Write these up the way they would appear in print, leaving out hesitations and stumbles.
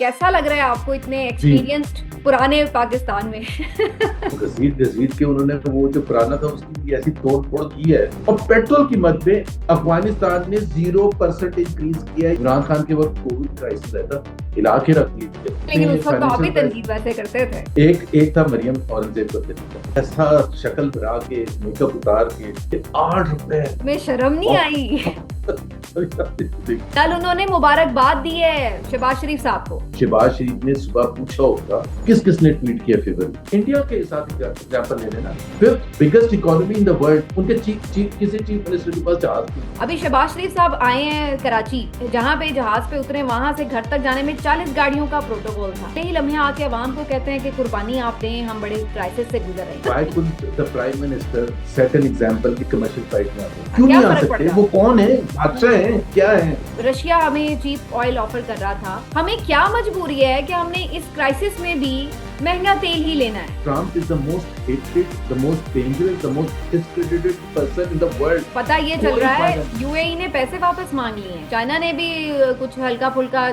कैसा लग रहा है आपको इतने जी। एक्सपीरियंस्ड पुराने पाकिस्तान में? घसीट घसीट के उन्होंने वो जो पुराना था उसकी भी ऐसी तोड़ फोड़ की है। और पेट्रोल कीमत पे अफगानिस्तान ने 0% इंक्रीज किया है। इमरान खान के वक्त कोविड क्राइसिस रहता, हिला के रख लेकिन लिया उस वक्त तो आप फाइनेंशियल ही क्राइसिस। तनकीद वैसे करते थे। एक था मरियम औरंगजेब करते थे, ऐसा शक्ल बना के मेकअप उतार के 8 रुपए। में शर्म नहीं आई? और कल उन्होंने मुबारकबाद दी है शहबाज शरीफ साहब को। शहबाज शरीफ ने सुबह पूछा होगा किस किसने ट्वीट किया फेवर इंडिया के साथ एग्जांपल ले लेना। Fifth biggest economy in the world, उनके किसी चीफ मिनिस्टर के पास जहाज थी। अभी शहबाज शरीफ साहब आए हैं कराची, जहाँ पे जहाज पे उतरे वहां से घर तक जाने में 40 गाड़ियों का प्रोटोकॉल था। यही लम्हे आके अवाम को कहते हैं कि कुर्बानी आप दें, हम बड़े क्राइसिस से गुजर रहे हैं। Why couldn't the prime minister set an example कि कमर्शियल फ्लाइट में आते क्यों क्या नहीं आ फर्क सकते? पड़ता? वो कौन है? बादशाह हैं क्या है? रशिया हमें चीप ऑयल ऑफर कर रहा था, हमें क्या मजबूरी है कि हमने इस क्राइसिस में भी महंगा तेल ही लेना है? Trump is the most hated, the most dangerous, the most discredited person in the world. पता ये चल कोई रहा है फायदा नहीं। यूएई ने पैसे वापस मांग लिए हैं। चाइना ने भी कुछ हल्का फुल्का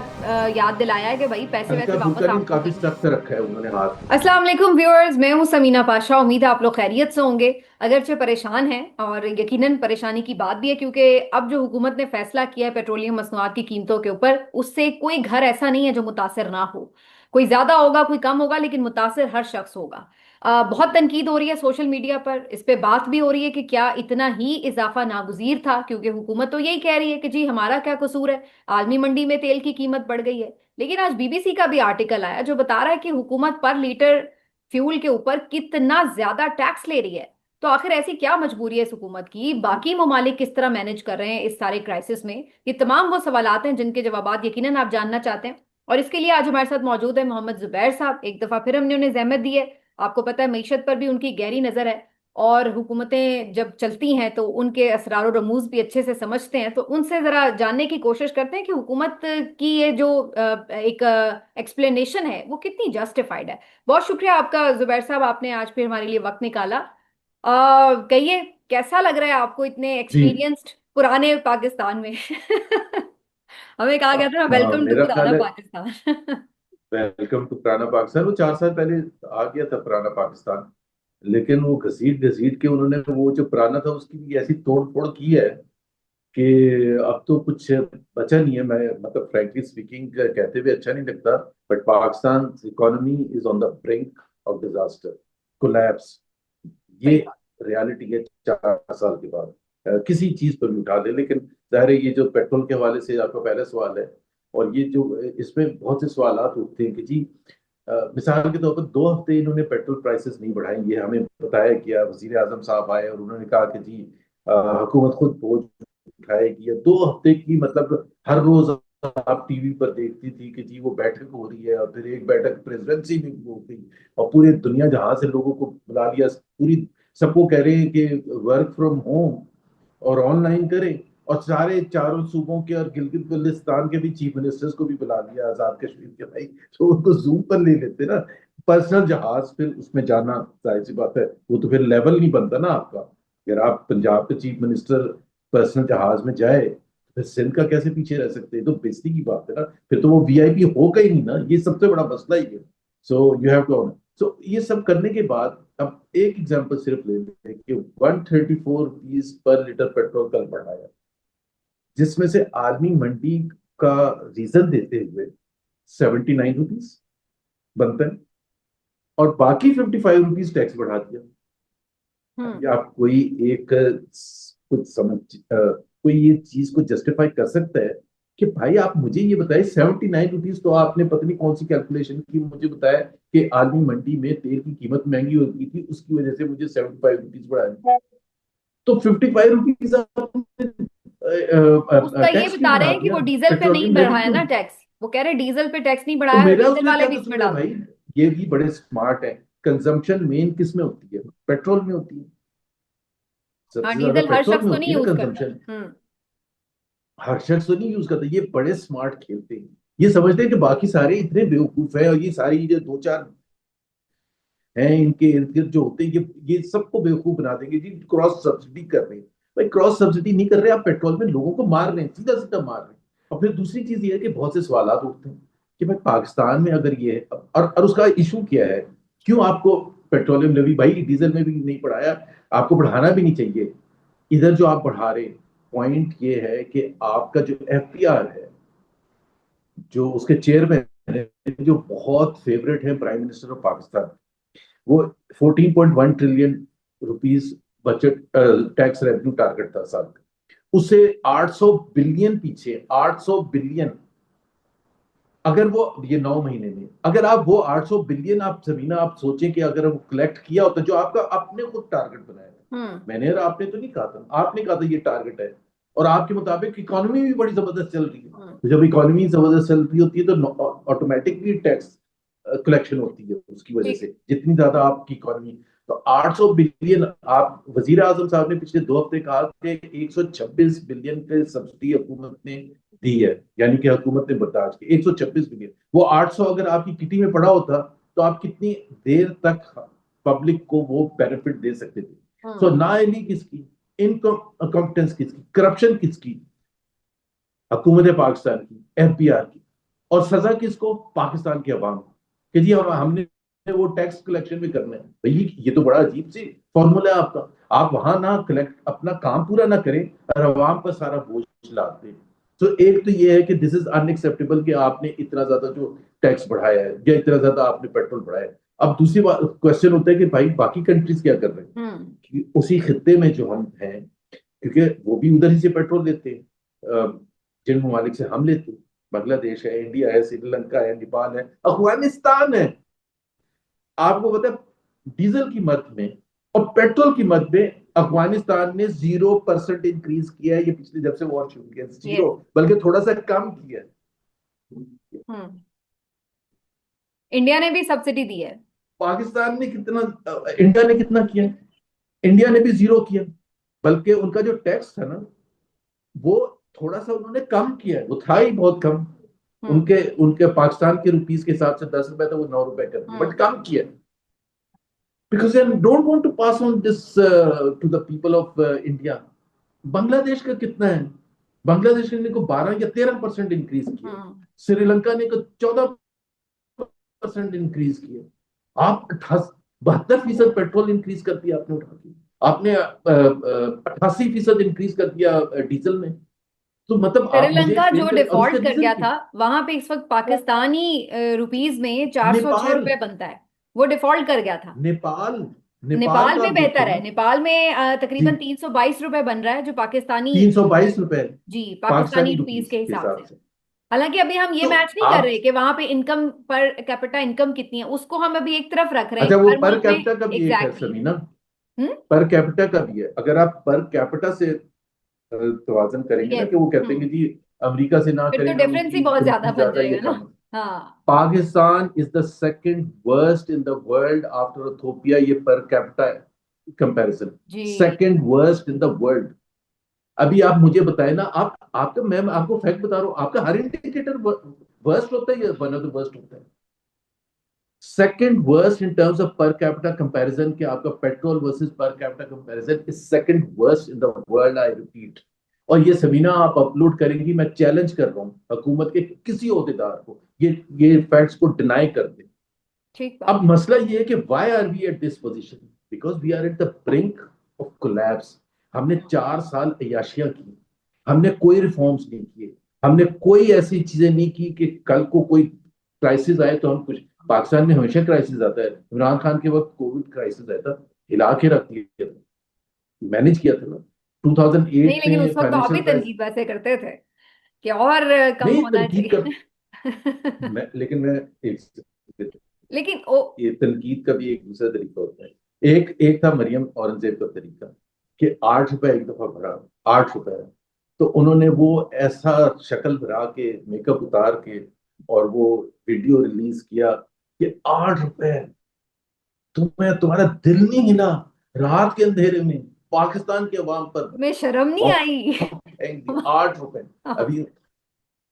याद दिलाया है कि भाई पैसे वैसे हल्का वापस फुल्का नहीं, आपको काफी देने। सख्त रखा है उन्होंने हाथ। अस्सलाम वालेकुम व्यूअर्स, मैं हूं समीना पाशा। उम्मीद है आप लोग खैरियत से होंगे। अगरचे परेशान हैं और यकीनन परेशानी की बात भी है, क्योंकि अब जो हुकूमत ने फैसला किया है पेट्रोलियम मसनूआत की कीमतों के ऊपर, उससे कोई घर ऐसा नहीं है जो मुतासिर ना हो। कोई ज्यादा होगा कोई कम होगा, लेकिन मुतासिर हर शख्स होगा। बहुत तनकीद हो रही है सोशल मीडिया पर, इस पे बात भी हो रही है कि क्या इतना ही इजाफा नागुजीर था, क्योंकि हुकूमत तो यही कह रही है कि जी हमारा क्या कसूर है, आलमी मंडी में तेल की कीमत बढ़ गई है। लेकिन आज बीबीसी का भी आर्टिकल आया जो बता रहा है कि हुकूमत पर लीटर फ्यूल के ऊपर कितना ज्यादा टैक्स ले रही है। तो आखिर ऐसी क्या मजबूरी है इस हुकूमत की? बाकी ममालिक किस तरह मैनेज कर रहे हैं इस सारे क्राइसिस में? ये तमाम वो सवालात हैं जिनके जवाब यकीनन आप जानना चाहते हैं। और इसके लिए आज हमारे साथ मौजूद है मोहम्मद जुबैर साहब। एक दफा फिर हमने उन्हें जहमत दी है। आपको पता है मीशत पर भी उनकी गहरी नजर है, और हुकूमतें जब चलती हैं तो उनके असरार और रमूज भी अच्छे से समझते हैं। तो उनसे जरा जानने की कोशिश करते हैं कि हुकूमत की ये जो एक एक्सप्लेनेशन है वो कितनी जस्टिफाइड है। बहुत शुक्रिया आपका जुबैर साहब, आपने आज फिर हमारे लिए वक्त निकाला। कहिए, कैसा लग रहा है आपको इतने जी। एक्सपीरियंस्ड पुराने पाकिस्तान में? हमें कहा गया था हाँ, वेलकम टू मेरा पुराना ख्याल है पाकिस्तान। वेलकम टू पुराना पाकिस्तान। वो 4 साल पहले आ गया था पुराना पाकिस्तान, लेकिन वो घसीट घसीट के उन्होंने वो जो पुराना था उसकी भी ऐसी तोड़ फोड़ की है कि अब तो कुछ बचा नहीं है। मैं मतलब फ्रैंकली स्पीकिंग कहते हुए अच्छा नहीं लगता, but Pakistan economy is on the brink of disaster, collapse. ये सही बात। रियलिटी है 4 साल के बाद। किसी चीज पर भी उठा दे, लेकिन जाहिर है ये जो पेट्रोल के हवाले से आपका पहला सवाल है, और ये जो इसमें बहुत से सवाल उठते हैं कि जी मिसाल के तौर पर 2 हफ्ते इन्होंने पेट्रोल प्राइसेस नहीं बढ़ाए। ये हमें बताया गया, वजीर आजम साहब आए और उन्होंने कहा कि जी हुकूमत खुद बोझ उठाएगी। 2 हफ्ते की मतलब हर रोज आप टीवी पर देखती थी कि जी वो बैठक हो रही है, और फिर एक बैठक प्रेसिडेंसी में भी हो गई, और पूरे दुनिया जहां से लोगों को बुला लिया। पूरी सबको कह रहे हैं कि वर्क फ्रॉम होम और ऑनलाइन करें, और सारे चारों सूबों के और गिलगित बल्तिस्तान के भी चीफ मिनिस्टर्स को भी बुला लिया, आजाद कश्मीर के भाई। तो उनको जूम पर ले लेते ना, पर्सनल जहाज फिर उसमें जाना, जाहिर सी बात है वो तो फिर लेवल नहीं बनता ना आपका। अगर आप पंजाब के चीफ मिनिस्टर पर्सनल जहाज में जाए तो फिर सिंध का कैसे पीछे रह सकते हैं? तो बेइज्जती की बात है ना, फिर तो वो वीआईपी होगा ही नहीं ना। ये सबसे बड़ा मसला ही है। सो यू हैव टू, सो ये सब करने के बाद अब एक एग्जांपल सिर्फ ले लेते हैं कि 134 रुपीज पर लीटर पेट्रोल कल बढ़ा है, जिसमें से आर्मी मंडी का रीजन देते हुए 79 रुपीज बनता है, और बाकी 55 रुपीज टैक्स बढ़ा दिया। हम्म। अभी आप कोई एक कुछ समझ कोई ये चीज को जस्टिफाई कर सकता है कि भाई आप मुझे ये बताइए 79 रुपीज तो आपने पता नहीं कौन सी कैलकुलेशन की मुझे बताया कि आर्मी मंडी में तेल की कीमत महंगी हो गई थी, उसकी वजह से मुझे 75 रुपीज बढ़ाए। तो 55 रुपीज उसका ये टैक्स क्यों बता रहे बढ़ा हैं कि दिया? वो डीजल पे नहीं पेट्रोलियम लेवी बढ़ाया क्यों? ना टैक्स। वो कह रहे डीजल पे टैक्स नहीं तो बढ़ाया, मेरा डीजल उसमें वाले क्या भी इसमें कसूर है डाल भाई? दो। ये भी बड़े स्मार्ट है। कंजम्पशन मेन किस में होती है? पेट्रोल में होती है। हाँ, सबसे ज्यादा डीजल हर पेट्रोल शख्स में तो होती नहीं है ना यूज करता। कंजम्पशन। हम्म। हर शख्स तो नहीं यूज करता। ये बड़े स्मार्ट खेलते हैं। ये समझते हैं कि बाकी सारे इतने बेवकूफ है, और ये सारी जो दो चार हैं इनके इर्द गिर्द जो होते हैं, ये सबको बेवकूफ बना देंगे जी। क्रॉस सब्सिडी कर रहे हैं। भाई क्रॉस सब्सिडी नहीं कर रहे, आप पेट्रोल में लोगों को मार रहे हैं, सीधा सीधा मार रहे हैं। और फिर दूसरी चीज ये है कि बहुत से सवाल उठते हैं कि भाई पाकिस्तान में अगर ये है, और उसका इशू क्या है, क्यों आपको पेट्रोलियम लेवी, भाई डीजल में भी नहीं बढ़ाया, आपको बढ़ाना भी नहीं चाहिए। इधर जो आप बढ़ा रहे, पॉइंट ये है कि आपका जो एफपीआर है, जो उसके चेयरमैन है, जो बहुत फेवरेट है प्राइम मिनिस्टर ऑफ पाकिस्तान, वो 14.1 trillion rupees budget tax revenue target था साल का, उससे 800 बिलियन पीछे, 800 बिलियन। अगर वो ये 9 महीने में, अगर आप वो 800 बिलियन, आप सबीना आप सोचें कि अगर वो कलेक्ट किया होता, जो आपका आपने खुद टारगेट बनाया था, मैंने और आपने तो नहीं कहा था, आपने कहा था ये टारगेट है, और आपके मुताबिक इकोनॉमी भी बड़ी जबरदस्त चल रही है, तो जब इकोनॉमी जबरदस्त चल रही होती है तो ऑटोमेटिकली टैक्स कलेक्शन होती है उसकी वजह ठीक। से, जितनी ज्यादा आपकी इकोनॉमी। तो 800 बिलियन, आप वजीर आजम साहब ने पिछले 2 हफ्ते कहा कि 126 बिलियन के सब्सिडी हुकूमत ने दी है, यानी कि हुकूमत ने बर्दाश्त की 126 बिलियन। वो 800 अगर आपकी किटी में पड़ा होता तो आप कितनी देर तक पब्लिक को वो बेनिफिट दे सकते थे। सो नाअहली किसकी, इनकम कॉम्पिटेंस किसकी, करप्शन किसकी, हुकूमत पाकिस्तान की, एफबीआर की, और सजा किसको, पाकिस्तान के अवाम को, कि जी हमने वो टैक्स कलेक्शन भी करना है। भाई ये तो बड़ा अजीब सी फॉर्मूला है आपका, आप वहां ना कलेक्ट, अपना काम पूरा ना करें और अवाम पर सारा बोझ लाते हैं। तो एक तो ये है कि दिस इज अनएक्सेप्टेबल कि आपने इतना ज्यादा जो टैक्स बढ़ाया है, या इतना ज्यादा आपने पेट्रोल बढ़ाया है। अब दूसरी बात क्वेश्चन होता है कि भाई बाकी कंट्रीज क्या कर रहे हैं, कि उसी खित्ते में जो हम हैं, क्योंकि वो भी उधर ही से पेट्रोल लेते हैं, जिन ममालिक से हम लेते हैं, बांग्लादेश है, इंडिया है, श्रीलंका है, नेपाल है, अफगानिस्तान है। आपको पता है डीजल की मद में और पेट्रोल की मद में अफगानिस्तान ने 0% इंक्रीज किया है, ये पिछले जब से वॉर शुरू किया, जीरो, बल्कि थोड़ा सा कम किया है। इंडिया ने भी सब्सिडी दी है। पाकिस्तान ने कितना, इंडिया ने कितना किया, इंडिया ने भी जीरो किया, बल्कि उनका जो टैक्स था ना, वो थोड़ा सा उन्होंने कम किया है, वो था ही बहुत कम। उनके उनके पाकिस्तान के रुपीस के हिसाब से 10 रुपए था, वो 9 रुपए कर दिए, बट कम किया, because they don't want to pass on this to the people of India. Bangladesh का कितना है, बांग्लादेश ने को 12 या 13% इंक्रीज किया, श्रीलंका ने को 14% इंक्रीज किया। आप 72% पेट्रोल इंक्रीज कर दिया आपने उठा के, आपने 88% इंक्रीज कर दिया डीजल में। तो मतलब आप मुझे श्रीलंका एक्सप्लेन जो करें, और उसका डिफॉल्ट कर रीजन गया क्या, था, वहां पे इस वक्त पाकिस्तानी रुपीज में 406 नेपाल, रुपए बनता है। वो डिफॉल्ट कर गया था। नेपाल, नेपाल नेपाल का में आप बेहतर देखो है। ना नेपाल में जी, तकरीबन 322 रुपए बन रहा है, जो पाकिस्तानी 322 रुपए जी पाकिस्तानी पाकिस्तानी रुपीज रुपीस के के हिसाब हिसाब से। से। हालांकि अभी हम ये तो मैच नहीं कर आप, रहे कि वहां पे इनकम पर कैपिटा इनकम कितनी है, उसको हम अभी एक तरफ रख रहे हैं अच्छा कि वो हर पर मुल्क में कैपिटा का भी एक है एग्जैक्टली समीना, हम्म पर कैपिटा का भी है। अगर आप पर कैपिटा से तवाजन करेंगे ना, यस कि वो कहते हैं कि जी अमेरिका से ना फिर तो करें, डिफरेंस ही उनकी बहुत ज्यादा कंपनी बन ज्यादा या जाएगा ना। कम। हाँ। Pakistan is the second worst in the world after Ethiopia, ये पर कैपिटा कंपैरिजन, जी। Second worst in the world. अभी आप मुझे बताए ना, आप आपका, मैं आपको फैक्ट बता रहा हूँ, आपका हर इंडिकेटर वर्स्ट होता है या वन ऑफ द वर्स्ट होता है, second worst in terms of पर कैपिटा कंपैरिजन, कि आपका पेट्रोल वर्सेस पर capita comparison is second worst in the world, I repeat. और ये समीना आप अपलोड करेंगी, मैं चैलेंज कर रहा हूँ हुकूमत के किसी ओहदेदार को, ये फैक्ट्स को डिनाई कर दे। ठीक अब बात। मसला ये है कि why are we at this position, because we are at the brink of collapse. हमने 4 साल अयाशियां की, हमने कोई रिफॉर्म्स नहीं किए, हमने कोई ऐसी चीजें नहीं की कि कल को कोई क्राइसिस आए तो हम कुछ, पाकिस्तान में हमेशा क्राइसिस आता है, इमरान खान के वक्त कोविड क्राइसिस आया था, हिला के रख दिया था, मैनेज किया था ना, नहीं 2008 लेकिन उस में वक्त तो आप फाइनेंशियल ही क्राइसिस। तनकीद वैसे करते थे कि और कम नहीं होना तनकीद कर, चाहिए। लेकिन मैं एक, लेकिन ओ ये तनकीद का भी एक दूसरा तरीका होता है। एक एक था मरियम औरंगजेब का तरीका, कि 8 रुपए एक दफा भरा, 8 रुपए, तो उन्होंने वो ऐसा शक्ल भरा के, मेकअप उतार के, और वो वीडियो रिलीज किया कि 8 रुपए, तुम्हें तुम्हारा दिल नहीं हिला रात के अंधेरे में पाकिस्तान के अवाम पर तुम्हें शर्म नहीं बॉम्ब आई? फेंक दिया, 8 रुपए। अभी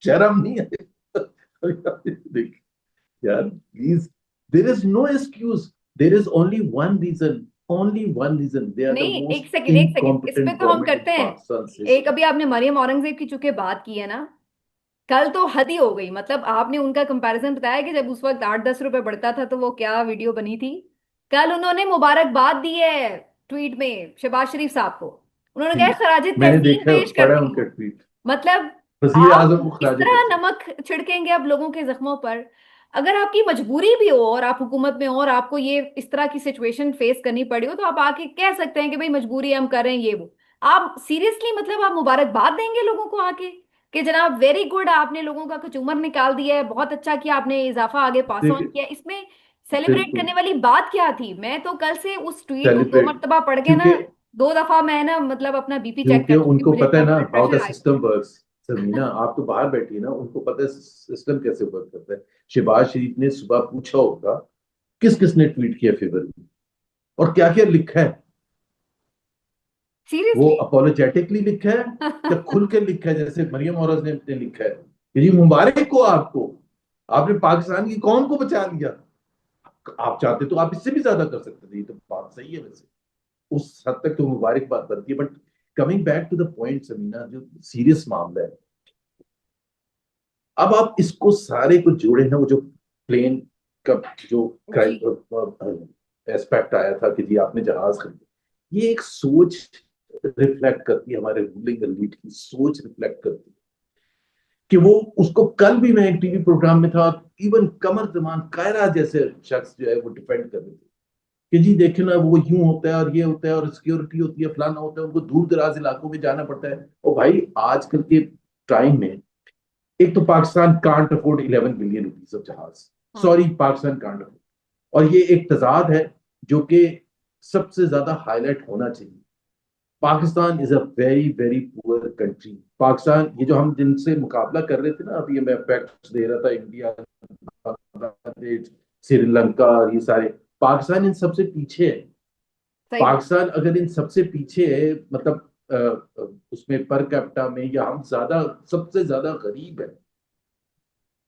शर्म नहीं है, देख यार please, there is no excuse, there is only one reason, only one reason, they are the नहीं, मोस्ट एक सेकंड एक सेकंड, इस पे इनकॉम्पिटेंट तो हम गवर्नमेंट इन करते हैं। पाकिस्तान एक सिस्टम। अभी आपने मरियम औरंगजेब की चूंकि बात की है ना, कल तो हद ही हो गई, मतलब आपने उनका कंपैरिजन बताया कि जब उस वक्त 8-10 रुपए बढ़ता था तो वो क्या वीडियो बनी थी। कल उन्होंने मुबारकबाद दी है ट्वीट में शहबाज शरीफ साहब को। उन्होंने कहा खराज मैंने तहसीन देखा, पेश पढ़ा करती उनका हूँ। ट्वीट। मतलब वजीर आप आजम को इस खराज तरह तहसीन। नमक छिड़केंगे अब लोगों के जख्मों पर। अगर आपकी मजबूरी भी हो और आप हुकूमत में हो और आपको ये इस तरह की सिचुएशन फेस करनी पड़ी हो, तो आप आके कह सकते हैं कि भाई मजबूरी है, हम कर रहे हैं ये वो। आप सीरियसली मतलब आप मुबारकबाद देंगे लोगों को आके कि जनाब वेरी गुड, आपने लोगों का कचूमर निकाल दिया है, बहुत अच्छा किया आपने, इजाफा आगे पास ऑन देखिए, किया इसमें। सेलिब्रेट बिल्कुल करने वाली बात क्या थी? मैं तो कल से उस ट्वीट को दो सेलिब्रेट, मर्तबा पढ़ के ना, क्योंकि 2 दफा मैं ना मतलब अपना बीपी चेक क्योंकि कर चुकी हूँ, उनको मुझे पता इतना है ना blood how the pressure high system works. Samina, आप तो बाहर बैठी है ना, उनको पता है सिस्टम कैसे वर्क करता है। शहबाज शरीफ ने सुबह पूछा होगा किस किसने ट्वीट किया फेवर में, और क्या क्या लिखा है। वो सीरियसली। अपोलोजेटिकली लिखा है या खुल के लिखा है, जैसे मरियम औरज ने लिखा है कि जी मुबारक हो आपको, आपने पाकिस्तान की कौम को बचा लिया। आप चाहते तो आप इससे भी ज्यादा कर सकते थे, ये तो बात सही है वैसे। उस हद तक तो मुबारक बात बनती है, but coming back to the point Samina, जो सीरियस मामला है, अब आप इसको सारे को जोड़े ना, वो जो प्लेन का जो जी एस्पेक्ट आया था कि जी आपने जहाज खरीदा, ये एक सोच रिफ्लेक्ट करती है, हमारे रूलिंग एलीट की सोच रिफ्लेक्ट करती है। कि वो, उसको कल भी मैं एक टीवी प्रोग्राम में था, इवन कमर जमान कायरा जैसे शख्स जो है वो डिफेंड कर रहे थे कि जी देखे ना, वो यूं होता है और ये होता है और सिक्योरिटी होती है, फलाना होता है, उनको दूर दराज इलाकों में जाना पड़ता है। और भाई आजकल के टाइम में, एक तो Pakistan can't afford 11 billion rupees of जहाज। हाँ। Sorry, Pakistan can't afford. और ये एक तजाद है जो कि सबसे ज्यादा हाईलाइट होना चाहिए। Pakistan is a very very poor country. Pakistan, ये जो हम जिनसे मुकाबला कर रहे थे ना, अभी मैं फैक्ट्स दे रहा था, इंडिया, बांग्लादेश, श्रीलंका और ये सारे, पाकिस्तान इन सबसे पीछे है। सही बात। पाकिस्तान अगर इन सबसे पीछे है, मतलब उसमें पर कैपिटा में, या हम ज्यादा, सबसे ज्यादा गरीब है,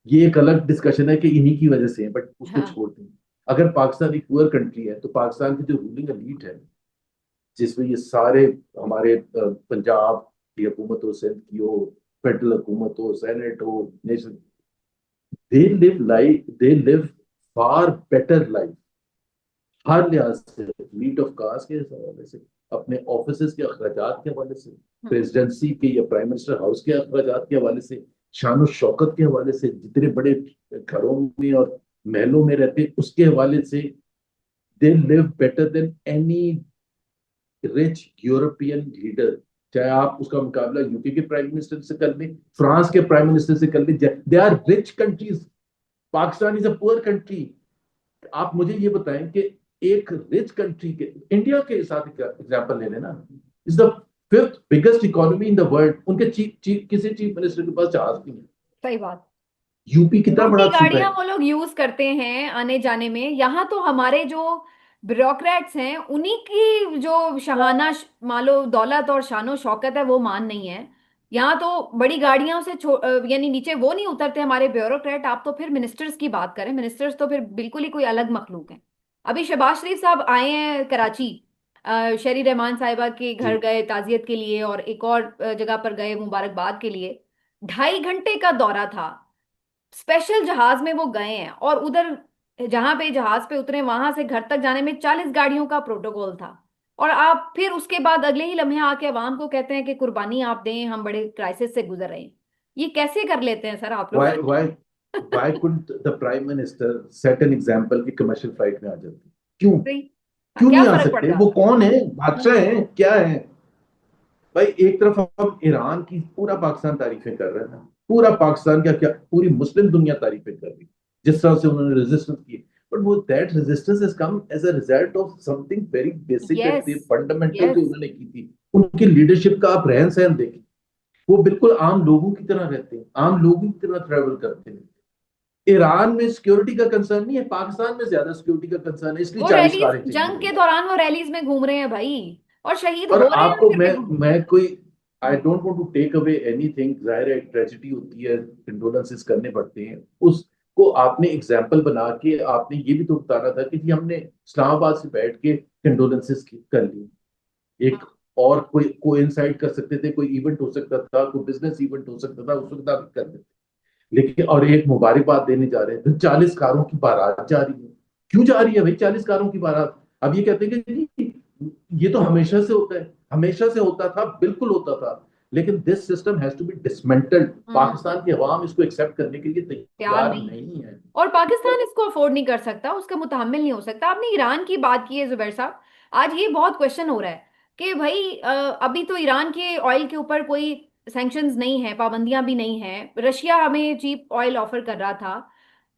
ये एक अलग डिस्कशन है कि इन्हीं की वजह से है, बट उसको हाँ। छोड़ दें। अगर पाकिस्तान एक पुअर कंट्री है, तो पाकिस्तान की जो रूलिंग एलीट है, जिसमें ये सारे हमारे पंजाब की हुकूमत हो, सिंध की हो, फेडरल हुकूमत हो, सेनेट हो, nation, they live for better life, हर लिहाज से, मीट ऑफ कास्ट के हवाले से, अपने ऑफिस के अखराजात के हवाले से, हम्म। प्रेसिडेंसी के या प्राइम मिनिस्टर हाउस के अखराजात के हवाले से, शान शौकत के हवाले से, जितने बड़े घरों में और महलों में रहते उसके हवाले से, they live better than any rich European leader. चाहे आप उसका मुकाबला यूके के प्राइम मिनिस्टर से कर लें, फ्रांस के प्राइम मिनिस्टर से कर लें, they are rich countries. Pakistan is a poor country. आप मुझे ये बताएं कि एक रिच कंट्री के, इंडिया के साथ एग्जांपल ले लेना, is the fifth biggest economy in the world, उनके किसी चीफ मिनिस्टर के पास जहाज नहीं है। सही बात। यूपी कितना जिनकी बड़ा सूबा गाड़ियां है। वो लोग यूज करते हैं आने जाने में, यहाँ तो हमारे जो ब्यूरोक्रेट्स हैं उन्हीं की जो शहाना मालो दौलत और शानो शौकत है वो मान नहीं है। यहाँ तो बड़ी गाड़ियों से यानी नीचे वो नहीं उतरते हमारे ब्यूरोक्रेट। आप तो फिर मिनिस्टर्स की बात करें, मिनिस्टर्स तो फिर बिल्कुल ही कोई अलग मखलूक है। अभी शहबाज शरीफ साहब आए हैं कराची, शरी रहमान साहिबा के घर जी। गए ताजियत के लिए और एक और जगह पर गए मुबारकबाद के लिए। 2.5 घंटे का दौरा था। स्पेशल जहाज में वो गए हैं और उधर जहां पे जहाज पे उतरे वहां से घर तक जाने में 40 गाड़ियों का प्रोटोकॉल था। और आप फिर उसके बाद अगले ही लम्हे आके अवाम को कहते हैं कि कुर्बानी आप दें, हम बड़े क्राइसिस से गुजर रहे हैं। ये कैसे कर लेते हैं सर आप लोग? Why why why couldn't the prime minister set an example कि कमर्शियल फ्लाइट में आ जाते? क्यों? भाई, क्यों क्या नहीं आ फर्क पड़ सकते? वो जाता? कौन है? बादशाह हम्म। हैं क्या है? भाई एक तरफ हम ईरान की, पूरा पाकिस्तान तारीफें कर रहे हैं, पूरा पाकिस्तान क्या क्या पूरी मुस्लिम दुनिया तारीफें कर रही है, जिस तरह से उन्होंने रेजिस्टेंस की। बट वो that resistance has come as a result of something very basic yes. And fundamental जो यस। उन्होंने की थी। उनकी लीडरशिप का आप रहन सहन देखें, वो बिल्कुल आम लोगों की तरह रहते हैं, आम लोगों की तरह ट्रेवल करते हैं। ईरान में सिक्योरिटी का कंसर्न नहीं है, पाकिस्तान में ज्यादा सिक्योरिटी का कंसर्न है, इसलिए वो 40 रैलीज कारें चाहिए जंग के होंगी। दौरान वो रैलीज में घूम रहे हैं भाई, और शहीद और हो रहे हैं आपको फिर मैं भी घूम। मैं कोई, आई हाँ। Don't want to take away anything, जाहिर है ट्रेजेडी होती है, कंडोलेंसेस करने पड़ते हैं, उसको आपने एग्जाम्पल बना के आपने ये भी तो बताना था कि जी हमने इस्लामाबाद से बैठ के कंडोलेंसेस कर ली। एक हाँ। और कोई कोइंसाइड कर सकते थे, कोई इवेंट हो सकता था, कोई बिजनेस इवेंट हो सकता था, उस वक्त आप कर देते। लेकिन और एक मुबारकबाद देने जा रहे हैं, तो 40 कारों की बारात जा रही है। क्यों जा रही है भाई 40 कारों की बारात? अब ये कहते हैं कि जी, ये तो हमेशा से होता है। हमेशा से होता था, बिल्कुल होता था, लेकिन this system has to be dismantled. Hmm. Pakistan की अवाम इसको एक्सेप्ट करने के लिए तैयार तैयार नहीं है। नहीं है। और पाकिस्तान इसको अफोर्ड नहीं कर सकता, उसका मुतहम्मिल नहीं हो सकता। आपने ईरान की बात की है जुबैर साहब, आज ये बहुत क्वेश्चन हो रहा है कि भाई अभी तो ईरान के ऑयल के ऊपर कोई सैंक्शंस नहीं है, पाबंदियां भी नहीं है, रशिया हमें चीप ऑयल ऑफर कर रहा था।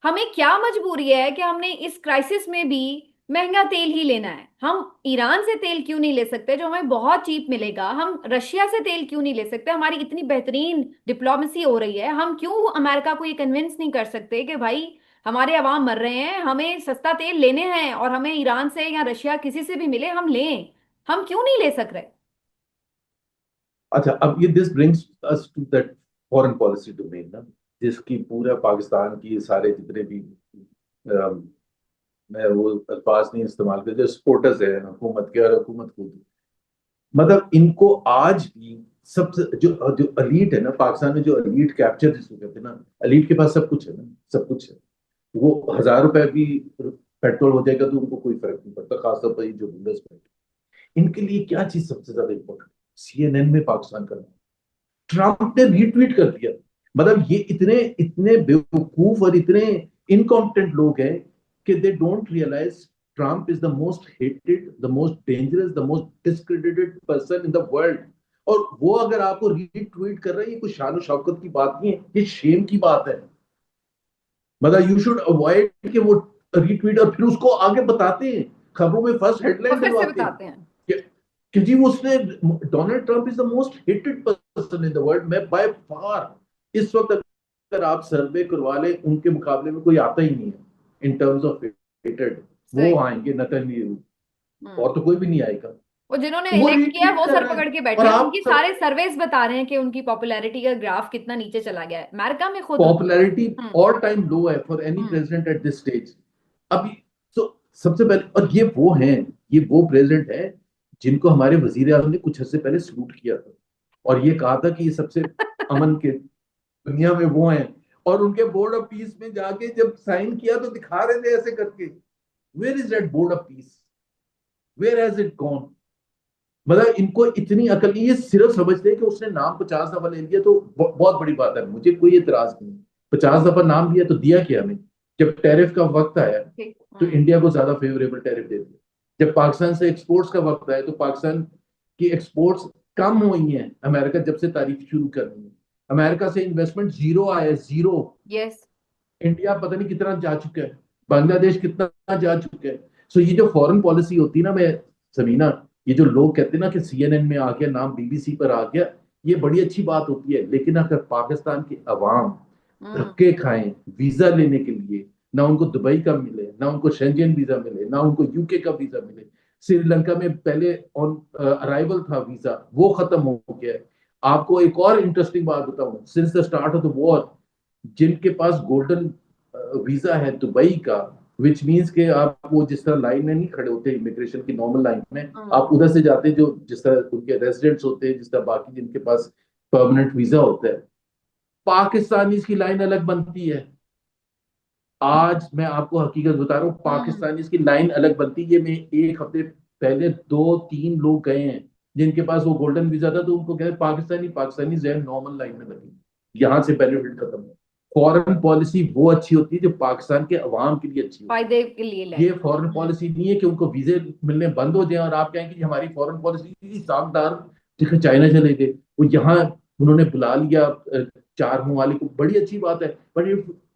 हमें क्या मजबूरी है कि हमने इस क्राइसिस में भी महंगा तेल ही लेना है? हम ईरान से तेल क्यों नहीं ले सकते जो हमें बहुत चीप मिलेगा? हम रशिया से तेल क्यों नहीं ले सकते? हमारी इतनी बेहतरीन डिप्लोमेसी हो रही है, हम क्यों अमेरिका को ये कन्विंस नहीं कर सकते कि भाई हमारे अवाम मर रहे हैं, हमें सस्ता तेल लेने हैं और हमें ईरान से या रशिया किसी से भी मिले हम लें? हम क्यों नहीं ले सक रहे? अच्छा, अब ये this brings us to that foreign policy domain ना, जिसकी पूरा पाकिस्तान की सारे जितने भी मैं वो अल्फाज नहीं इस्तेमाल कर, जो सपोर्टर्स है हुकूमत के और हुकूमत खुद, मतलब इनको आज भी सबसे जो जो अलीट है ना पाकिस्तान में, जो अलीट कैप्चर जिसको कहते हैं ना, अलीट के पास सब कुछ है ना, सब कुछ है। वो 1000 रुपए भी पेट्रोल हो जाएगा तो उनको कोई फर्क नहीं पड़ता, खासतौर पर ये जो बिजनेस में। इनके लिए क्या चीज सबसे ज्यादा इंपॉर्टेंट? CNN में पाकिस्तान का नाम। ट्रम्प ने रीट्वीट कर दिया। मतलब ये इतने इतने बेवकूफ और इतने इनकॉम्पिटेंट लोग हैं कि they don't realise Trump is the most hated, the most dangerous, the most discredited person in the world. और वो अगर आपको रीट्वीट कर रहा है, ये कोई शान शौकत की बात नहीं है, ये शेम की बात है। मतलब यू शुड अवॉइड कि वो रीट्वीट और फिर उसको आगे बताते हैं, खबरों में फर्स्ट हेडलाइन फखर से डलवाते हैं बताते हैं। कि जी उसने, Donald Trump is the most hated person in the world. मैं बाय फार इस वक्त अगर आप सर्वे करवा ले, उनके मुकाबले में कोई आता ही नहीं है इन टर्म्स ऑफ हेटेड। वो सही। आएंगे नेतन्याहू, हम्म। और तो कोई भी नहीं आएगा। वो जिन्होंने वो इलेक्ट किया है रीट्वीट वो कर सर रहा है पकड़ के और बैठे हैं, आप उनकी सब। सारे सर्वेज बता रहे हैं कि उनकी पॉपुलैरिटी का ग्राफ कितना नीचे चला गया है, अमेरिका में खुद उनको। पॉपुलैरिटी हम्म। ऑल टाइम लो है for any hmm. President at this stage. अभी तो सबसे पहले, और ये वो हैं, ये वो प्रेसिडेंट हैं जिनको हमारे वजीर आजम ने कुछ अर्से पहले सलूट किया था और ये कहा था कि ये सबसे अमन के दुनिया में वो हैं। और उनके बोर्ड ऑफ पीस में जाके जब साइन किया तो दिखा रहे थे ऐसे करके, where is that board of peace, where has it gone? मतलब इनको इतनी अकल नहीं, ये सिर्फ समझते हैं कि उसने नाम 50 दफा ले लिया तो बहुत बड़ी बात है, मुझे कोई एतराज नहीं। 50 दफा नाम लिया तो दिया क्या हमें? जब टैरिफ का वक्त आया ठीक। तो इंडिया को ज्यादा फेवरेबल टैरिफ दे दिया। जब पाकिस्तान से एक्सपोर्ट्स का वक्त आया तो पाकिस्तान की एक्सपोर्ट्स कम हुई हैं अमेरिका जब से तारीफ शुरू कर दी है। अमेरिका से इन्वेस्टमेंट जीरो आया, जीरो। यस। इंडिया पता नहीं कितना जा चुका है, बांग्लादेश कितना जा चुका है। सो ये जो फॉरेन पॉलिसी होती है ना, मैं समीना, ये जो लोग कहते हैं ना कि CNN में आ गया नाम, BBC पर आ गया, ये बड़ी अच्छी बात होती है, लेकिन अगर पाकिस्तान की अवाम हम्म। धक्के खाएं वीजा लेने के लिए, ना उनको दुबई का मिले, ना उनको शेंजन वीजा मिले, ना उनको UK का वीजा मिले। श्रीलंका में पहले ऑन अराइवल था वीजा, वो खत्म हो गया है। आपको एक और इंटरेस्टिंग बात बताऊं, since the start of the war जिनके पास गोल्डन वीजा है दुबई का, विच मीन्स के आप वो जिस तरह लाइन में नहीं खड़े होते इमिग्रेशन की नॉर्मल लाइन में, हम्म। आप उधर से जाते हैं, जो जिस तरह उनके रेजिडेंट्स होते हैं, जिस तरह बाकी जिनके पास परमानेंट वीजा होता है, पाकिस्तानी की लाइन अलग बनती है। आज मैं आपको हकीकत बता रहा हूँ, हम्म। पाकिस्तानी की लाइन अलग बनती है। मैं एक हफ्ते पहले 2-3 लोग गए हैं जिनके पास वो गोल्डन वीजा था, तो उनको कहते पाकिस्तानी पाकिस्तानी जैन नॉर्मल लाइन में लगी, यहाँ से बेनिफिट खत्म। फॉरेन पॉलिसी वो अच्छी होती है जो पाकिस्तान के अवाम के लिए अच्छी होती फायदे के लिए है। ये लाए। फॉरेन पॉलिसी नहीं है कि उनको वीजे मिलने बंद हो जाए और आप कहें कि हमारी फॉरेन पॉलिसी सागदार देखो चाइना चले गए, वो यहाँ उन्होंने बुला लिया 4 ममालिक को, बड़ी अच्छी बात है। But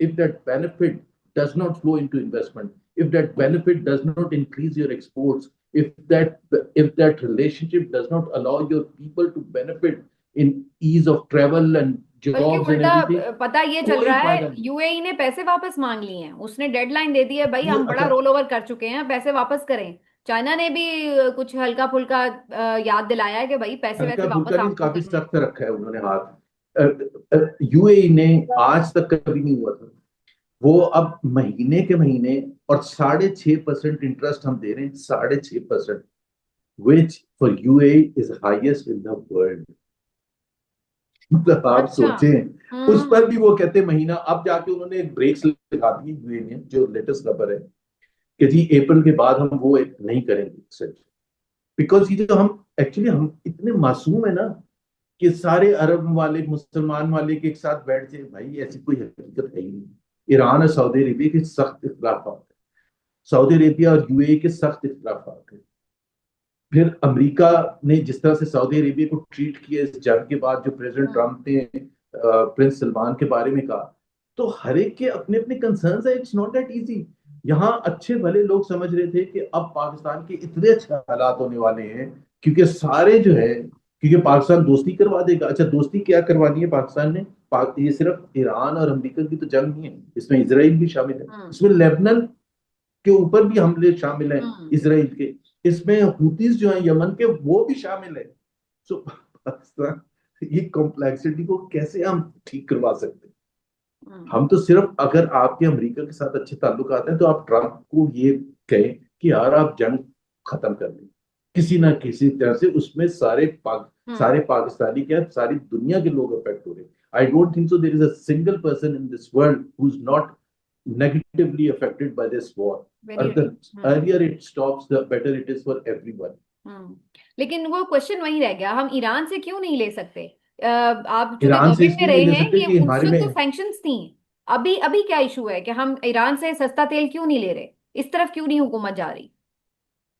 if that benefit does not flow into investment, if that benefit does not increase your exports, if that relationship does not allow your people to benefit in ease of travel and बल्कि jobs and उल्टा everything, पता ये चल कोई रहा है, फायदा नहीं। यूएई ने पैसे वापस मांग लिए हैं, उसने डेडलाइन दे दी है भाई, ये हम बड़ा अच्छा, रोल ओवर कर चुके हैं, पैसे वापस करें। चाइना ने भी कुछ हल्का फुल्का याद दिलाया है कि भाई पैसे वैसे हल्का वापस फुल्का नहीं, आपको काफी करने हैं। सख्त रखा है उन्होंने हाथ। UAE ने आज तक कभी नहीं हुआ था, वो अब महीने के महीने, और 6.5% इंटरेस्ट हम दे रहे हैं, 6.5%, which for UAE is highest in the world। मतलब आप अच्छा। सोचें, उस पर भी वो कहते महीना, अब जाके उन्होंने एक ब्रेक्स लगा दी यूए ने, जो लेटेस्ट खबर है कि जी अप्रैल के बाद हम वो एक नहीं करेंगे सच। बिकॉज ये जो हम एक्चुअली हम इतने मासूम है ना, कि सारे अरब वाले मुसलमान वाले के एक साथ बैठ जाए, भाई ऐसी कोई हकीकत है ही नहीं। ईरान और सऊदी अरेबिया के सख्त इख्तलाफात है, सऊदी अरेबिया और यूएई के सख्त इख्तलाफात है। फिर अमेरिका ने जिस तरह से सऊदी अरेबिया को ट्रीट किया इस जंग के बाद, जो प्रेसिडेंट हम्म ट्रंप ने प्रिंस सलमान के बारे में कहा, तो हर एक के अपने अपने कंसर्न्स है। It's not that easy. यहाँ अच्छे भले लोग समझ रहे थे कि अब पाकिस्तान के इतने अच्छे हालात होने वाले हैं, क्योंकि सारे जो है, क्योंकि पाकिस्तान दोस्ती करवा देगा। अच्छा, दोस्ती क्या करवानी है पाकिस्तान ने? ये सिर्फ ईरान और अमेरिका की तो जंग नहीं है, इसमें इसराइल भी शामिल है, हम्म इसमें लेबनान के ऊपर भी हमले शामिल हैं हम्म इसराइल के, इसमें हुतीज जो हैं यमन के वो भी शामिल है। सो पाकिस्तान, ये कॉम्प्लेक्सिटी को कैसे हम ठीक करवा सकते हैं? हम्म हम तो सिर्फ, अगर आपके अमेरिका के साथ अच्छे ताल्लुक आते हैं तो आप ट्रंप को ये कहें कि यार आप जंग खत्म कर दें किसी ना किसी तरह से, उसमें हम्म सारे पाकिस्तानी क्या, सारी दुनिया के लोग अफेक्ट हो रहे हैं। I don't think so there is a single person in this world who is not negatively affected by this war. Very Or the right. earlier it stops, the better it is for everyone. Hmm लेकिन वो question वही रह गया, हम Iran से क्यों नहीं ले सकते? आप चूंकि ईरान से कोविड में इसलिए रहे नहीं ले हैं, सकते ये कि उस हमारे वक्त में, तो सैंक्शंस थी। अभी अभी क्या इशू है कि हम ईरान से सस्ता तेल क्यों नहीं ले रहे? इस तरफ क्यों नहीं हुकूमत जा रही?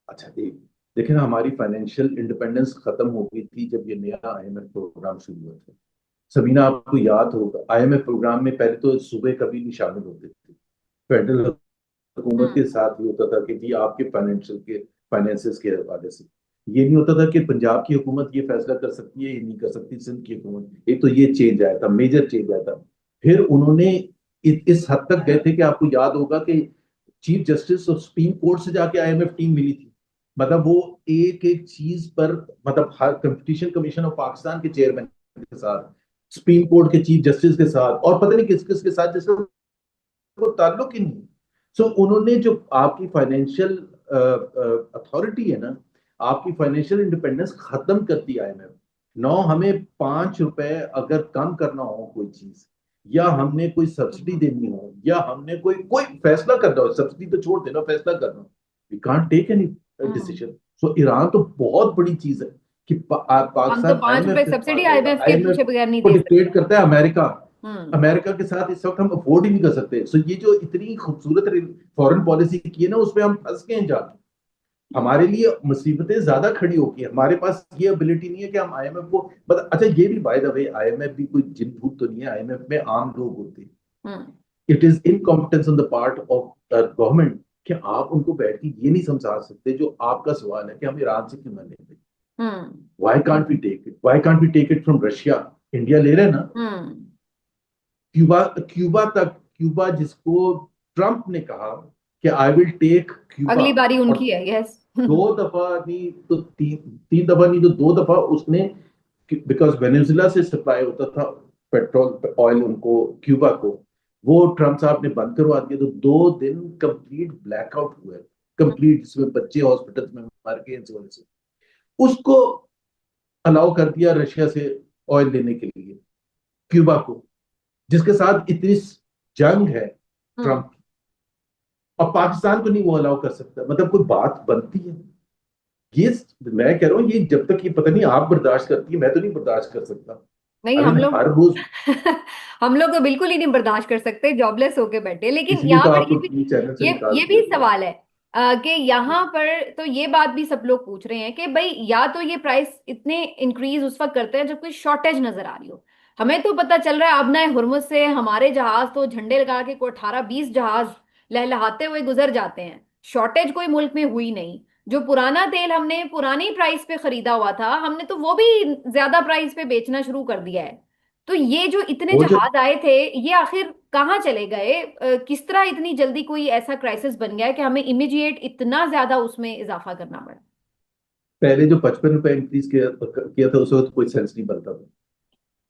अच्छा देखिए ना, हमारी फाइनेंशियल इंडिपेंडेंस खत्म हो गई थी जब ये नया आईएमएफ प्रोग्राम शुरू हुआ था। सबीना, आपको याद होगा आईएमएफ प्रोग्राम में पहले तो सूबे कभी नहीं शामिल होते थे। फेडरल हुकूमत के हम्म साथ ही होता था कि जी आपके फाइनेंसेस के हवाले से। ये नहीं होता था कि पंजाब की हुकूमत ये फैसला कर सकती है, ये नहीं कर सकती सिंध की हुकूमत। एक तो ये चेंज आया था, मेजर चेंज आया था। फिर उन्होंने इस हद तक गए थे कि आपको याद होगा कि चीफ जस्टिस और सुप्रीम कोर्ट से जाके आईएमएफ टीम मिली थी। मतलब वो एक एक चीज पर, मतलब हर कंपटीशन कमीशन ऑफ पाकिस्तान के चेयरमैन के साथ, सुप्रीम कोर्ट के चीफ जस्टिस के साथ, और पता नहीं किस किस के साथ, जिसका कोई ताल्लुक ही नहीं। सो उन्होंने जो आपकी फाइनेंशियल अथॉरिटी है ना, आपकी फाइनेंशियल इंडिपेंडेंस खत्म कर दी आईएमएफ। नौ, हमें 5 रुपए अगर कम करना हो कोई चीज, या हमने कोई सब्सिडी हम्म देनी हो, या हमने कोई कोई फैसला करना हो, सब्सिडी तो छोड़ देना, फैसला करना, we can't take any hmm. Decision. So Iran तो बहुत बड़ी चीज है कि हम तो पाकिस्तान 5 रुपए आईएमएफ के सब्सिडी साथ रहेगा। आईएमएफ के पीछे आईएमएफ बगैर नहीं को दे सकते। डिक्टेट करता है अमेरिका। हम्म अमेरिका के साथ इस वक्त हम अफोर्ड ही नहीं कर सकते। सो ये जो इतनी खूबसूरत फॉरेन पॉलिसी की है ना, उसमें हम फंस गए हैं जाके। हमारे लिए मुसीबतें ज्यादा खड़ी होगी, हमारे पास ये एबिलिटी नहीं है कि हम आईएमएफ को अच्छा, ये भी बाय द वे, आईएमएफ भी कोई जिन भूत तो नहीं है, आईएमएफ में आम लोग होते हैं। Hmm it is incompetence on the part of government कि आप उनको बैठ के ये नहीं समझा सकते जो आपका सवाल है कि हम ईरान से क्यों ना लेंगे। Hmm why can't we take it from Russia? India ले रहे हैं ना। हम्म। क्यूबा, क्यूबा जिसको ट्रंप ने कहा कि आई विल टेक क्यूबा, अगली बारी और उनकी है, यस। 2 दफा नहीं तो तीन दफा नहीं तो 2 दफा उसने, बिकॉज वेनेजुला से सप्लाई होता था पेट्रोल ऑयल उनको, क्यूबा को, वो ट्रम्प साहब ने बंद करवा दिया। तो 2 दिन कंप्लीट ब्लैकआउट हुआ है, कंप्लीट, जिसमें बच्चे हॉस्पिटल में मर गए इस वजह से। उसको अलाउ कर दिया रशिया से ऑयल लेने के लिए, क्यूबा को, जिसके साथ इतनी जंग है हम्म ट्रंप की, और पाकिस्तान को नहीं वो अलाउ कर सकता। मतलब कोई बात बनती है? ये, मैं कह रहा हूँ, ये जब तक, ये पता नहीं आप बर्दाश्त करती है, मैं तो नहीं बर्दाश्त कर सकता। नहीं, आई हम मीन लोग हर रोज, हम लोग तो बिल्कुल ही नहीं बर्दाश्त कर सकते जॉबलेस होके बैठे। लेकिन इसलिए यहाँ तो पर आपको चैनल से निकाल ये भी दिया गया। सवाल है कि यहाँ पर तो ये बात भी सब लोग पूछ रहे हैं कि भाई या तो ये प्राइस इतने इंक्रीज उस वक्त करते हैं जब कोई शॉर्टेज नजर आ रही हो। हमें तो पता चल रहा है अब ना, हुर्मुज से हमारे जहाज तो झंडे लगा के कोई 18-20 जहाज लहलहाते हुए गुजर जाते हैं। शॉर्टेज कोई मुल्क में हुई नहीं। जो पुराना तेल हमने पुरानी प्राइस पे खरीदा हुआ था, हमने तो वो भी ज्यादा प्राइस पे बेचना शुरू कर दिया है। तो ये जो इतने वो जब जहाज आए थे, ये आखिर कहाँ चले गए? किस तरह इतनी जल्दी कोई ऐसा क्राइसिस बन गया है कि हमें इमीडिएट इतना ज्यादा उसमें इजाफा करना पड़ा? पहले जो 55 रुपए इंक्रीज किया किया था, उस वक्त कोई सेंस नहीं बनता था।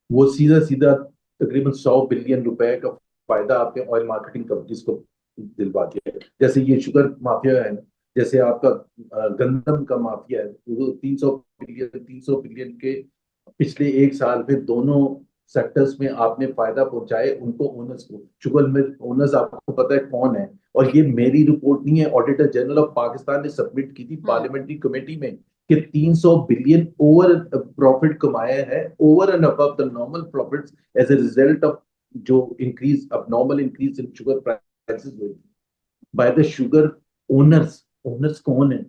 वो सीधा सीधा तकरीबन 100 बिलियन रुपए का फायदा आपने ऑयल मार्केटिंग कंपनीज को दिलवा दिया। जैसे ये शुगर माफिया है ना, जैसे आपका गंदम का माफिया है, वो 300 बिलियन के पिछले 1 साल में दोनों सेक्टर्स में आपने फायदा पहुंचाए उनको, ओनर्स को, शुगर मिल ओनर्स आपको पता है कौन है। और ये मेरी रिपोर्ट नहीं है, ऑडिटर जनरल ऑफ पाकिस्तान ने सबमिट की थी हम्म। पार्लियामेंट्री कमेटी में कि 300 बिलियन ओवर प्रॉफिट कमाया है, over and above the normal profits, as a result of जो इंक्रीज, अब normal increase in sugar prices हुई by the sugar owners. Owners कौन है?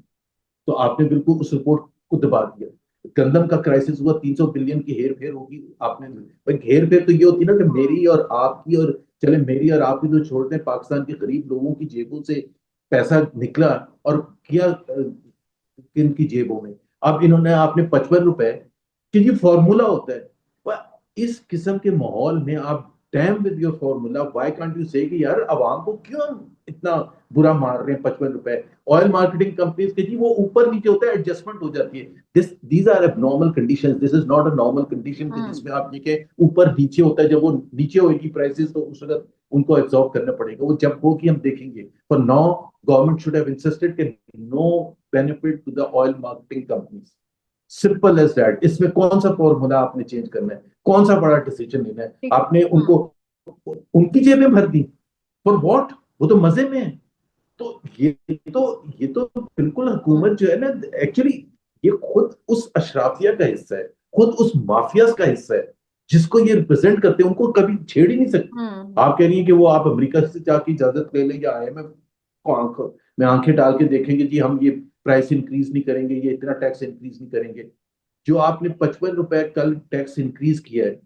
तो आपने बिल्कुल उस रिपोर्ट को दबा दिया। गंदम का क्राइसिस हुआ, 300 बिलियन की हेर फेर होगी आपने। भाई हेर फेर तो ये होती है ना कि मेरी और आपकी, और चले मेरी और आपकी तो छोड़ दें, पाकिस्तान के गरीब लोगों की जेबों से पैसा निकला और किया किन की जेबों में। अब इन्होंने आपने 55 रुपए, कि ये फॉर्मूला होता है। पर इस किस्म के माहौल में आप dam with your formula, why can't you से कि यार अवाम को क्यों इतना बुरा मार रहे हैं? 55 रुपए ऑयल मार्केटिंग कंपनीज के जी वो ऊपर नीचे होता है, एडजस्टमेंट हो जाती है। These are abnormal conditions, this is not a normal condition कि हम्म। जिसमें आप ये के ऊपर नीचे होता है। जब वो नीचे होगी प्राइसेस तो उस वक्त उनको एब्जॉर्ब करना पड़ेगा, वो जब होगी हम देखेंगे। For now government should have insisted कि no benefit to the oil marketing companies, simple as that. इसमें कौन सा फॉर्मूला आपने चेंज करना है? कौन सा बड़ा डिसीजन लेना है? ठीक। आपने उनको उनकी जेबें भर दी फॉर व्हाट? वो तो मजे में है। तो ये तो बिल्कुल हुकूमत जो है ना, एक्चुअली ये खुद उस अशराफिया का हिस्सा है, खुद उस माफिया का हिस्सा है जिसको ये रिप्रेजेंट करते हैं। उनको कभी छेड़ ही नहीं सकते। हम्म। आप कह रही हैं कि वो आप अमेरिका से जाके इजाजत ले लें या IMF को में आंखें डाल के देखेंगे जी हम ये प्राइस इंक्रीज नहीं करेंगे, ये इतना टैक्स इंक्रीज नहीं करेंगे। जो आपने 55 रुपए कल टैक्स इंक्रीज किया है,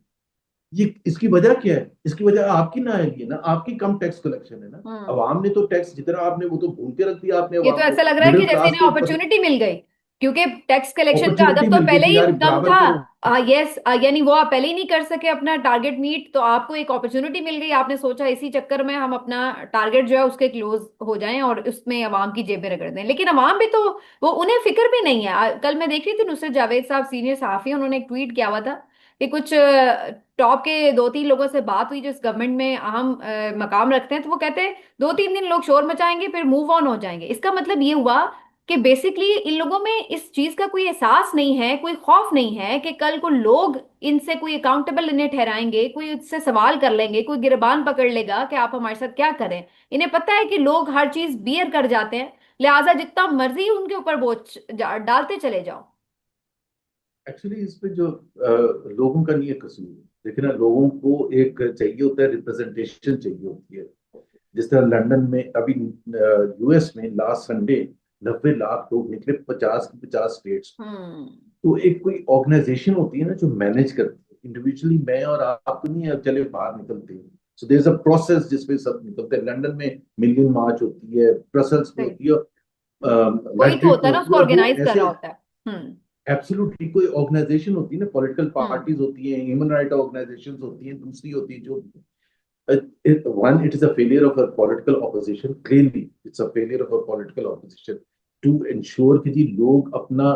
ये इसकी वजह क्या है? इसकी वजह आपकी ना है ना, आपकी कम टैक्स कलेक्शन है ना। हम्म। अवाम ने तो टैक्स जितना आपने वो तो भूल के रख दिया आपने ये तो अवाम ऐसा को, लग रहा है कि मिडिल जैसे क्लास इन्हें के ऊपर अपॉर्चुनिटी मिल गई, क्योंकि टैक्स कलेक्शन का अदब अपॉर्चुनिटी तो मिल गई पहले कि ही यार कम बराबर था। करो। यस, यानी वो आप पहले ही नहीं कर सके अपना टारगेट मीट, तो आपको एक अपॉर्चुनिटी मिल गई। आपने सोचा इसी चक्कर में हम अपना टारगेट जो है उसके क्लोज हो जाएं और उसमें अवाम की जेबें रगड़ दें। लेकिन अवाम भी तो, वो उन्हें फिक्र भी नहीं है। कल मैं देख रही थी नुसरत जावेद साहब सीनियर सहाफी, उन्होंने एक ट्वीट किया हुआ था कि कुछ टॉप के दो तीन लोगों से बात हुई जो इस गवर्नमेंट में अहम मकाम रखते हैं, तो वो कहते हैं 2-3 दिन लोग शोर मचाएंगे फिर मूव ऑन हो जाएंगे। इसका मतलब ये हुआ कि बेसिकली इन लोगों में इस चीज का कोई एहसास नहीं है, कोई खौफ नहीं है कि कल को लोग इनसे कोई अकाउंटेबल इन्हें ठहराएंगे, कोई इससे सवाल कर लेंगे, कोई गिरबान पकड़ लेगा कि आप हमारे साथ क्या करें। इन्हें पता है कि लोग हर चीज बियर कर जाते हैं, लिहाजा जितना मर्जी उनके ऊपर बोझ डालते चले जाओ। एक्चुअली इसमें जो लोगों का नहीं है कसूर। देखिए ना, लोगों को एक चाहिए होता है, रिप्रेजेंटेशन चाहिए होती है। जिस तरह लंदन में अभी, US में लास्ट संडे 90 लाख लोग निकले, 50 की 50 स्टेट्स। हम्म। तो एक कोई ऑर्गेनाइजेशन होती है ना जो मैनेज करती है, इंडिविजुअली मैं और आप तो नहीं अब चले बाहर निकलते हैं। So there is a process जिसमें सब निकलते हैं। लंदन में मिलियन मार्च होती है, ब्रसल्स में सही। होती है, कोई तो मैड्रिड होता में है ना होती उसको है, और वो ऑर्गेनाइज कर रहा ऐसे होता है। हम्म। एब्सोल्युटली कोई ऑर्गेनाइजेशन होती है ना, पॉलिटिकल हम्म। पार्टीज होती हैं, ह्यूमन राइट ऑर्गेनाइजेशंस होती हैं, दूसरी होती है जो one, it is a failure of a political opposition. Clearly it's a failure of a political opposition to ensure कि जी लोग अपना,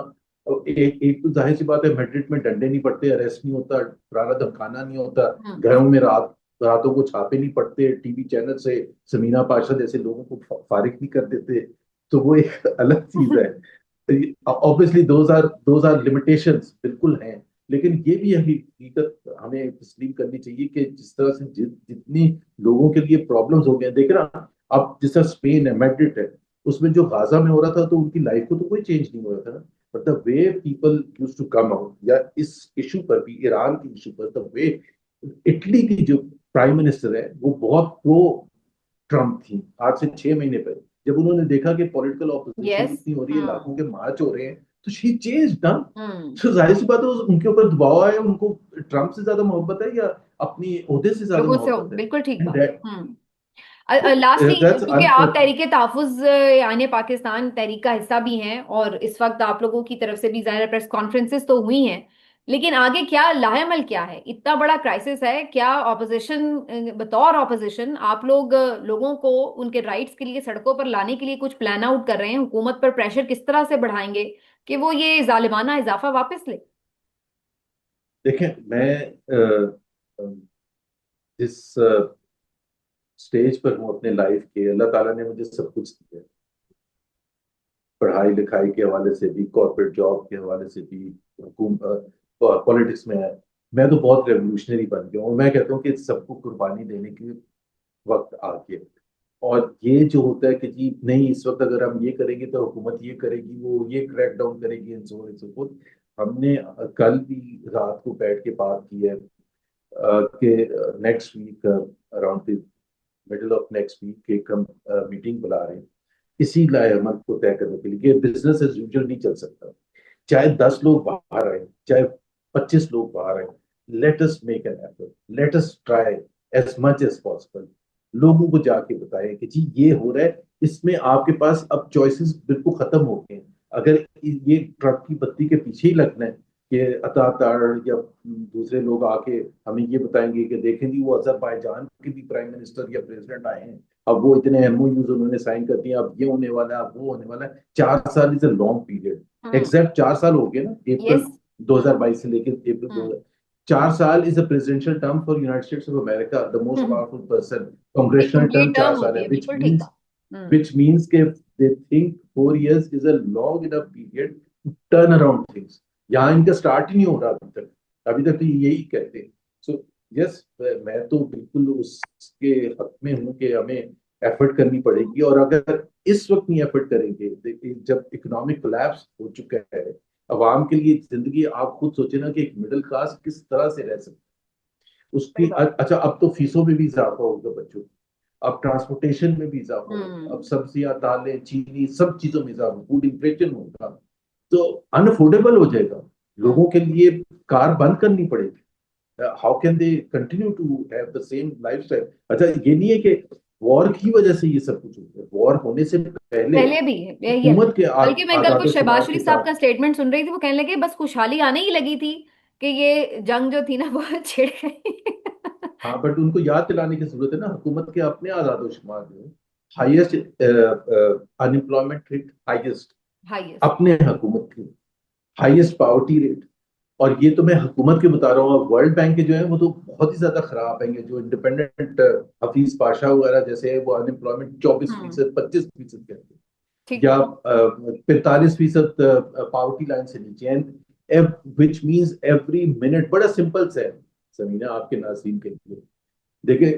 एक एक तो जाहिर सी बात है, मैड्रिड में डंडे नहीं पड़ते, अरेस्ट नहीं होता, डराना धमकाना नहीं होता, हम्म। घरों में रातों को छापे नहीं पड़ते, टीवी चैनल से समीना पाशा जैसे लोगों को फारिग नहीं कर देते। तो वो एक अलग चीज है। ऑब्वियसली दोज आर लिमिटेशंस बिल्कुल हैं। लेकिन ये भी हकीकत हमें तस्लीम करनी चाहिए कि जिस तरह से जितनी लोगों के लिए प्रॉब्लम्स हो गए, देख रहा, अब जिस तरह स्पेन है, मैड्रिड है, उसमें जो गाजा में हो रहा था तो उनकी लाइफ को तो कोई चेंज नहीं हो रहा था ना। But the way people use to come out, या इस इशू पर भी, ईरान की इशू पर, द वे इटली की जो प्राइम मिनिस्टर है वो बहुत प्रो ट्रम्प थी आज से 6 महीने पहले। जब उन्होंने देखा कि पॉलिटिकल ऑपोजिशन यस। इतनी हो रही है, हम्म। लाखों के मार्च हो रहे हैं, तो शी चेंज ना। हम्म। तो जाहिर सी बात है उनके ऊपर दबाव आया। उनको ट्रम्प से ज्यादा मोहब्बत है या अपनी ओहदे से ज्यादा लोगों से हो, मोहब्बत है? बिल्कुल ठीक एंड बात। दैट, हम्म। तो लास्टली, दैट्स क्योंकि आप तहरीके तहफ़ुज़ यानी पाकिस्तान तहरीक का हिस्सा भी हैं और इस वक्त आप लोगों की तरफ से भी ज़ाहिर प्रेस कॉन्फ्रेंसेस तो हुई हैं, लेकिन आगे क्या लाहेमल क्या है? इतना बड़ा क्राइसिस है, क्या ऑपोजिशन, बतौर ऑपोजिशन आप लोग लोगों को उनके राइट्स के लिए सड़कों पर लाने के लिए कुछ प्लान आउट कर रहे हैं? हुकूमत पर प्रेशर किस तरह से बढ़ाएंगे कि वो ये जालिमाना इजाफा वापस ले? देखें, मैं जिस स्टेज पर हूँ अपने लाइफ के, अल्लाह ताला ने मुझे सब कुछ दिया है। पढ़ाई लिखाई के हवाले से भी, कॉर्पोरेट जॉब के हवाले से भी, हुकूमत, पॉलिटिक्स में है। मैं तो बहुत रेवोल्यूशनरी बन गया हूँ। मैं कहता हूँ कि सबको कुर्बानी देने की वक्त आ गया। और ये जो होता है कि जी नहीं, इस वक्त अगर हम ये करेंगे तो हुकूमत ये करेगी, वो ये क्रैक डाउन करेगी, एंड सो सो फोर्थ। हमने कल भी रात को बैठ के बात की है कि next week, around the middle of next week, एक हम मीटिंग बुला रहे हैं इसी लाएमत को तय करने के लिए कि बिजनेस एज यूजुअल नहीं चल सकता। चाहे 10 लोग बाहर आए, चाहे 25 लोग बाहर आए, let us make an effort, let us try as much as possible. लोगों को जाके बताएं कि जी ये हो रहा है, इसमें आपके पास अब चॉइसेस बिल्कुल खत्म हो गए हैं। अगर ये ट्रक की बत्ती के पीछे ही लगना है कि अतातार या दूसरे लोग आके हमें ये बताएंगे कि देखें जी वो अजरबैजान के भी प्राइम मिनिस्टर या प्रेसिडेंट आए हैं, अब वो इतने एमओयूज उन्होंने साइन कर दिए, अब ये होने वाला है, अब वो होने वाला है। 4 साल is a long period. Hmm. Exact 4 साल हो गए ना, यस। अप्रैल हम्म। 2022 से लेकर अप्रैल हम्म। 2000। 4 साल is a presidential term for United states of America, the most hmm. Powerful person. एक कांग्रेशनल टर्म कंप्लीट चार टर्म साल होती है, है, बिल्कुल ठीक कहा। हम्म। which means कि they think 4 years is a long enough period to turn around things। यहाँ इनका स्टार्ट ही नहीं हो रहा अभी तक। अभी तक तो यही कहते हैं। सो यस, मैं तो बिल्कुल उसके हक में हूँ कि हमें एफर्ट करनी पड़ेगी। और अगर इस वक्त नहीं एफर्ट करेंगे, जब इकोनॉमिक कोलैप्स हो चुका है अवाम के लिए जिंदगी, आप खुद सोचे ना कि एक मिडिल क्लास किस तरह से रह सकता है सही उसकी। बात। अच्छा, अब तो फीसों में भी इजाफा होगा बच्चों, अब ट्रांसपोर्टेशन में भी इजाफा होगा, हम्म। अब सब्जियां दालें चीनी सब चीजों में इजाफा, फूड इन्फ्लेशन होगा, तो अनअफोर्डेबल हो जाएगा हम्म। लोगों के लिए। कार बंद करनी पड़ेगी। How can they continue to have the same lifestyle? अच्छा, ये नहीं है कि वॉर की वजह से ये सब कुछ हो गया, वॉर होने से पहले पहले भी है यही है। हुकूमत के बल्कि मैं कल को आजाद शहबाज शुमार के शरीफ साहब साथ। का स्टेटमेंट सुन रही थी, वो कहने लगे बस खुशहाली आने ही लगी थी कि ये जंग जो थी ना वो छिड़ गई। हाँ, बट उनको याद दिलाने की जरूरत है ना, हुकूमत के अपने आजाद शुमार जो highest unemployment rate, highest highest. अपने हुकूमत की, हाईएस्ट पावर्टी रेट। और ये तो मैं हुकूमत के बता रहा हूँ, वर्ल्ड बैंक के जो है वो तो बहुत ही ज्यादा खराब है। ये जो इंडिपेंडेंट हफीज पाशा वगैरह जैसे है, वो अनएम्प्लॉयमेंट 24%, 25% कहते हैं, ठीक या है। 45% पावर्टी लाइन से नीचे। And which means every minute, बड़ा सिंपल सा है समीना आपके नाज़रीन के लिए। देखिए,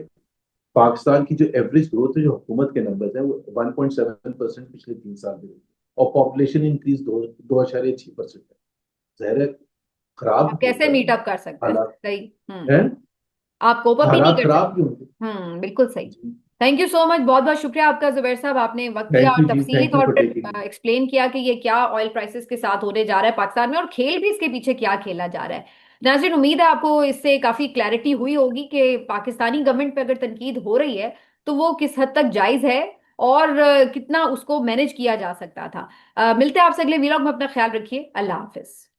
पाकिस्तान की जो एवरेज ग्रोथ है, जो हुकूमत के नंबर है, वो 1.7% पिछले 3 साल में हुई। और पॉपुलेशन इंक्रीज 2.6% है। ज़ाहिर है आप खराब कैसे होगा मीटअप कर सकते हैं, हालात। सही। हम्म। है, आप कोप अप ही नहीं हालात कर खराब भी सकते। होंगे। बिल्कुल सही। थैंक यू सो मच, बहुत बहुत शुक्रिया आपका जुबैर साहब, आपने वक्त दिया थैंक और यू जी, तफसीली थैंक यू तौर फॉर टेकिंग। पर एक्सप्लेन किया कि ये क्या ऑयल प्राइसेस के साथ होने जा रहा है पाकिस्तान में, और खेल भी इसके पीछे क्या खेला जा रहा है। नाज़रीन, उम्मीद है आपको इससे काफी क्लैरिटी हुई होगी कि पाकिस्तानी गवर्नमेंट पे अगर तनकीद हो रही है तो वो किस हद तक जायज है, और कितना उसको मैनेज किया जा सकता था। मिलते हैं आपसे अगले वीलॉग में। अपना ख्याल रखिए। अल्लाह हाफिज।